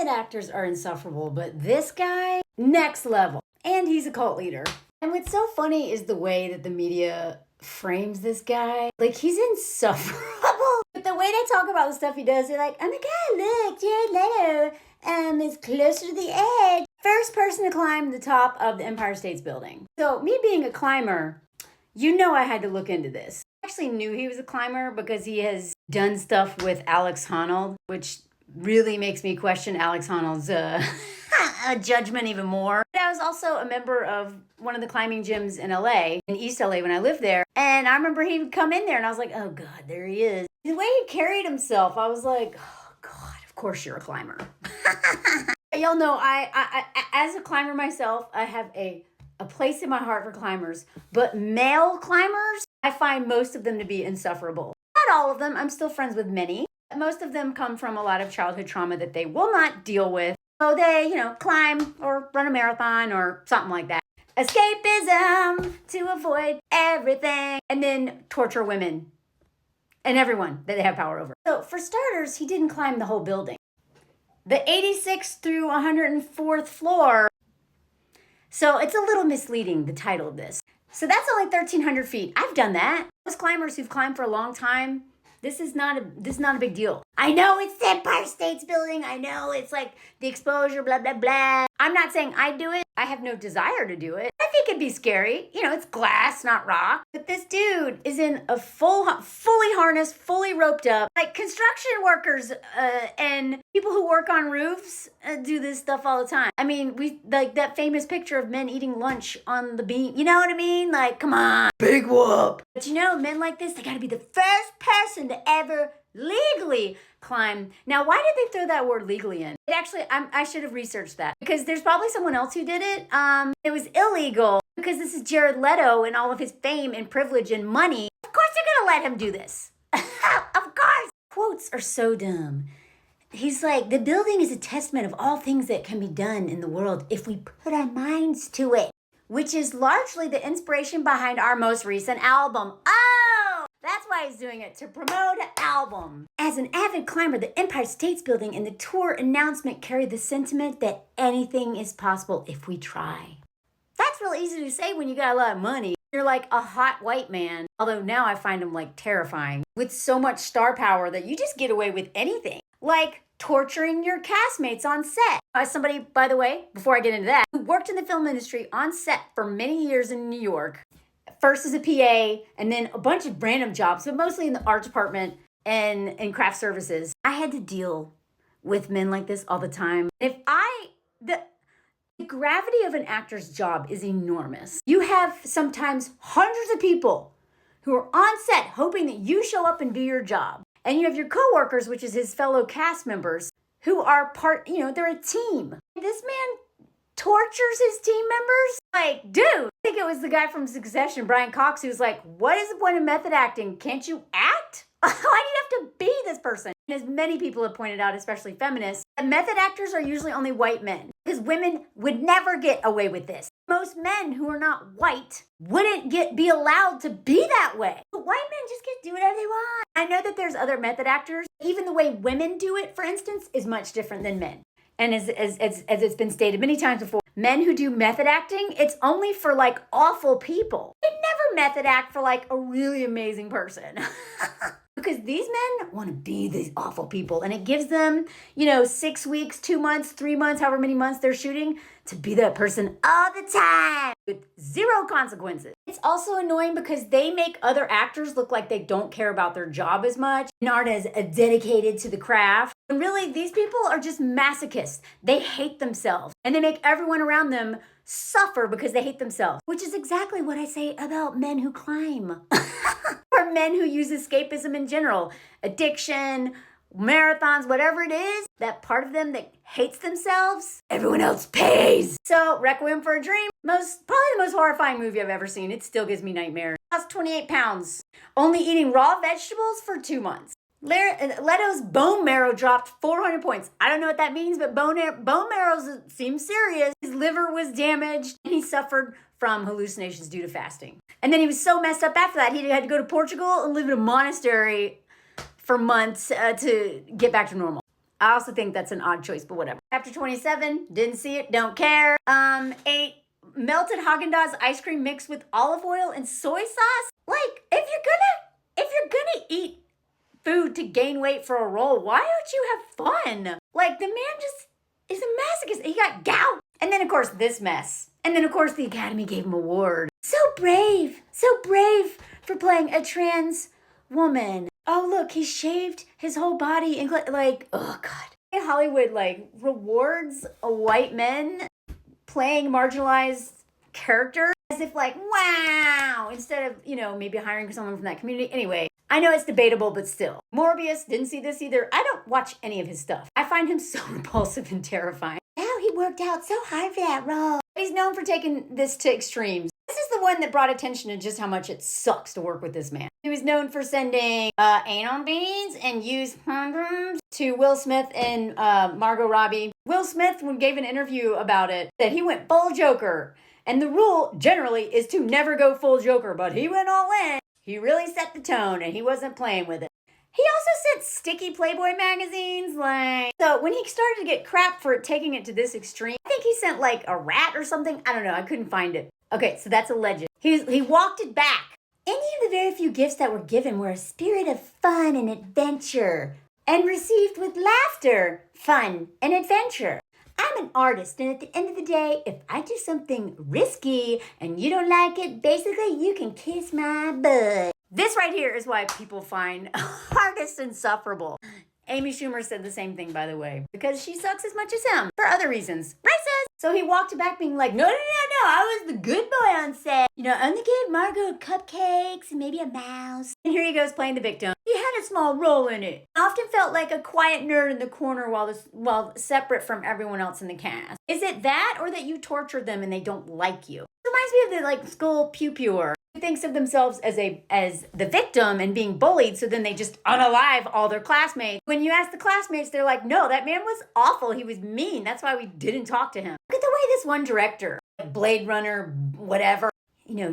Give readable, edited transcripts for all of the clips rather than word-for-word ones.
method actors are insufferable, but this guy, next level. And he's a cult leader. And what's so funny is the way that the media frames this guy. Like, he's insufferable. But the way they talk about the stuff he does, they're like, oh my God, look, Jared Leto is closer to the edge. First person to climb the top of the Empire State Building. So me being a climber, you know I had to look into this. I actually knew he was a climber because he has done stuff with Alex Honnold, which really makes me question Alex Honnold's judgment even more. But I was also a member of one of the climbing gyms in LA, in East LA when I lived there. And I remember he would come in there and I was like, oh God, there he is. The way he carried himself, I was like, oh God, of course you're a climber. Y'all know, I as a climber myself, I have a place in my heart for climbers. But male climbers, I find most of them to be insufferable. Not all of them. I'm still friends with many. Most of them come from a lot of childhood trauma that they will not deal with. So they, climb or run a marathon or something like that. Escapism to avoid everything. And then torture women and everyone that they have power over. So for starters, he didn't climb the whole building. The 86th through 104th floor. So it's a little misleading, the title of this. So that's only 1,300 feet. I've done that. Those climbers who've climbed for a long time, this is not a big deal. I know it's the Empire State Building. I know it's like the exposure, blah, blah, blah. I'm not saying I do it. I have no desire to do it. I think it'd be scary. It's glass, not rock. But this dude is in a fully harnessed, fully roped up. Like construction workers and people who work on roofs do this stuff all the time. I mean, we like that famous picture of men eating lunch on the beam. You know what I mean? Like, come on. Big whoop. But men like this, they gotta be the first person to ever legally climb. Now, why did they throw that word legally in? It actually, I should have researched that because there's probably someone else who did it. It was illegal because this is Jared Leto and all of his fame and privilege and money. Of course they're gonna let him do this. Of course. Quotes are so dumb. He's like, the building is a testament of all things that can be done in the world if we put our minds to it, which is largely the inspiration behind our most recent album. Oh! That's why he's doing it, to promote an album. As an avid climber, the Empire State Building and the tour announcement carry the sentiment that anything is possible if we try. That's real easy to say when you got a lot of money. You're like a hot white man. Although now I find him like terrifying. With so much star power that you just get away with anything. Like torturing your castmates on set. As somebody, by the way, before I get into that, who worked in the film industry on set for many years in New York. First as a PA, and then a bunch of random jobs, but mostly in the art department and in craft services. I had to deal with men like this all the time. The gravity of an actor's job is enormous. You have sometimes hundreds of people who are on set hoping that you show up and do your job. And you have your coworkers, which is his fellow cast members, who are they're a team. This man tortures his team members? Like, dude, I think it was the guy from Succession, Brian Cox, who's like, what is the point of method acting? Can't you act? Why do you have to be this person? And as many people have pointed out, especially feminists, that method actors are usually only white men because women would never get away with this. Most men who are not white wouldn't be allowed to be that way. But white men just get to do whatever they want. I know that there's other method actors. Even the way women do it, for instance, is much different than men. And as it's been stated many times before, men who do method acting, it's only for like awful people. They never method act for like a really amazing person. Because these men want to be these awful people. And it gives them, 6 weeks, 2 months, 3 months, however many months they're shooting to be that person all the time with zero consequences. It's also annoying because they make other actors look like they don't care about their job as much and aren't as dedicated to the craft. And really, these people are just masochists. They hate themselves and they make everyone around them suffer because they hate themselves, which is exactly what I say about men who climb. Or men who use escapism in general, addiction, marathons, whatever it is, that part of them that hates themselves, everyone else pays. So, Requiem for a Dream, probably the most horrifying movie I've ever seen. It still gives me nightmares. Lost 28 pounds, only eating raw vegetables for 2 months. Leto's bone marrow dropped 400 points. I don't know what that means, but bone marrow seems serious. His liver was damaged, and he suffered from hallucinations due to fasting. And then he was so messed up after that, he had to go to Portugal and live in a monastery for months to get back to normal. I also think that's an odd choice, but whatever. Chapter 27, didn't see it, don't care. 8, melted Haagen-Dazs ice cream mixed with olive oil and soy sauce. Like, if you're gonna eat food to gain weight for a role, why don't you have fun? Like, the man just is a masochist. He got gout. And then, of course, this mess. And then, of course, the Academy gave him an award. So brave for playing a trans woman. Oh, look, he shaved his whole body and like, oh God. Hollywood, like, rewards white men playing marginalized characters as if like, wow, instead of, maybe hiring someone from that community. Anyway, I know it's debatable, but still. Morbius, didn't see this either. I don't watch any of his stuff. I find him so repulsive and terrifying. How he worked out so hard for that role. He's known for taking this to extremes. This is the one that brought attention to just how much it sucks to work with this man. He was known for sending anal beads and used condoms to Will Smith and Margot Robbie. Will Smith, when gave an interview about it, said he went full Joker. And the rule generally is to never go full Joker, but he went all in. He really set the tone and he wasn't playing with it. He also sent sticky Playboy magazines, so when he started to get crap for taking it to this extreme, I think he sent like a rat or something. I don't know, I couldn't find it. Okay, so that's alleged. He walked it back. Any of the very few gifts that were given were a spirit of fun and adventure, and received with laughter, fun, and adventure. I'm an artist, and at the end of the day, if I do something risky and you don't like it, basically you can kiss my butt. This right here is why people find artists insufferable. Amy Schumer said the same thing, by the way, because she sucks as much as him for other reasons. Racist! So he walked it back being like, no, I was the good boy on set. Only gave Margot cupcakes and maybe a mouse. And here he goes playing the victim. He had a small role in it. I often felt like a quiet nerd in the corner while separate from everyone else in the cast. Is it that or that you torture them and they don't like you? It reminds me of the school pew-pewer who thinks of themselves as the victim and being bullied, so then they just unalive all their classmates. When you ask the classmates, they're like, no, that man was awful. He was mean. That's why we didn't talk to him. Look at the way this one director, Blade Runner, whatever,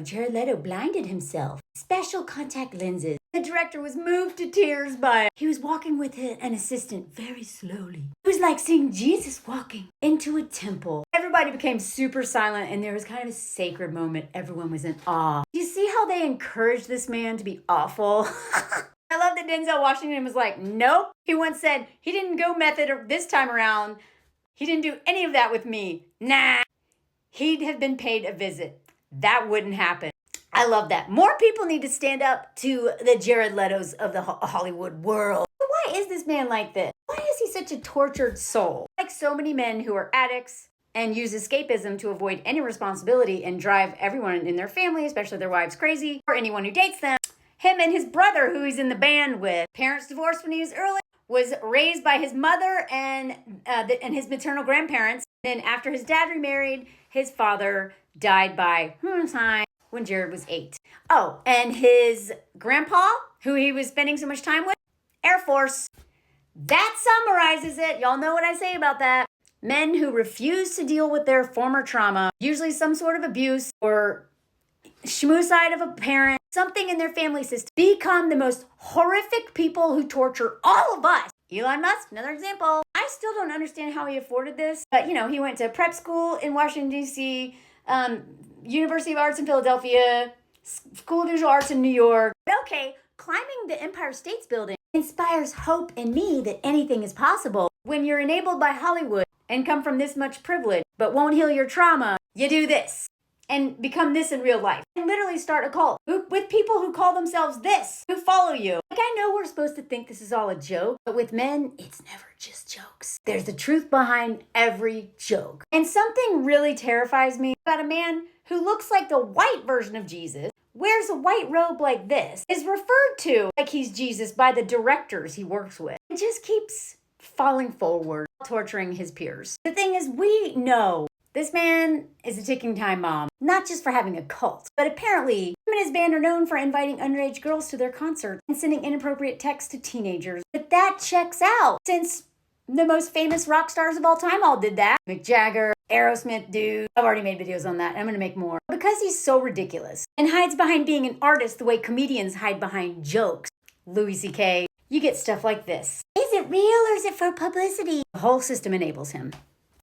Jared Leto blinded himself. Special contact lenses. The director was moved to tears by it. He was walking with an assistant very slowly. It was like seeing Jesus walking into a temple. Everybody became super silent, and there was kind of a sacred moment. Everyone was in awe. Do you see how they encouraged this man to be awful? I love that Denzel Washington was like, nope. He once said he didn't go method this time around. He didn't do any of that with me. Nah. He'd have been paid a visit. That wouldn't happen. I love that. More people need to stand up to the Jared Letos of the Hollywood world. Why is this man like this? Why is he such a tortured soul? Like so many men who are addicts and use escapism to avoid any responsibility and drive everyone in their family, especially their wives, crazy, or anyone who dates them. Him and his brother, who he's in the band with. Parents divorced when he was early. Was raised by his mother and his maternal grandparents. Then after his dad remarried, his father died by when Jared was 8. Oh, and his grandpa, who he was spending so much time with, Air Force. That summarizes it. Y'all know what I say about that. Men who refuse to deal with their former trauma, usually some sort of abuse or schmoocide of a parent, something in their family system, become the most horrific people who torture all of us. Elon Musk, another example. I still don't understand how he afforded this, but he went to prep school in Washington, D.C., University of Arts in Philadelphia, School of Visual Arts in New York. Okay, climbing the Empire State Building inspires hope in me that anything is possible. When you're enabled by Hollywood and come from this much privilege, but won't heal your trauma, you do this and become this in real life. And literally start a cult with people who call themselves this, who follow you. Like, I know we're supposed to think this is all a joke, but with men, it's never just jokes. There's the truth behind every joke. And something really terrifies me about a man who looks like the white version of Jesus, wears a white robe like this, is referred to like he's Jesus by the directors he works with, and just keeps falling forward, torturing his peers. The thing is, we know this man is a ticking time bomb, not just for having a cult, but apparently him and his band are known for inviting underage girls to their concerts and sending inappropriate texts to teenagers. But that checks out, since the most famous rock stars of all time all did that. Mick Jagger, Aerosmith, dude. I've already made videos on that. I'm going to make more. Because he's so ridiculous and hides behind being an artist the way comedians hide behind jokes. Louis C.K., you get stuff like this. Is it real or is it for publicity? The whole system enables him.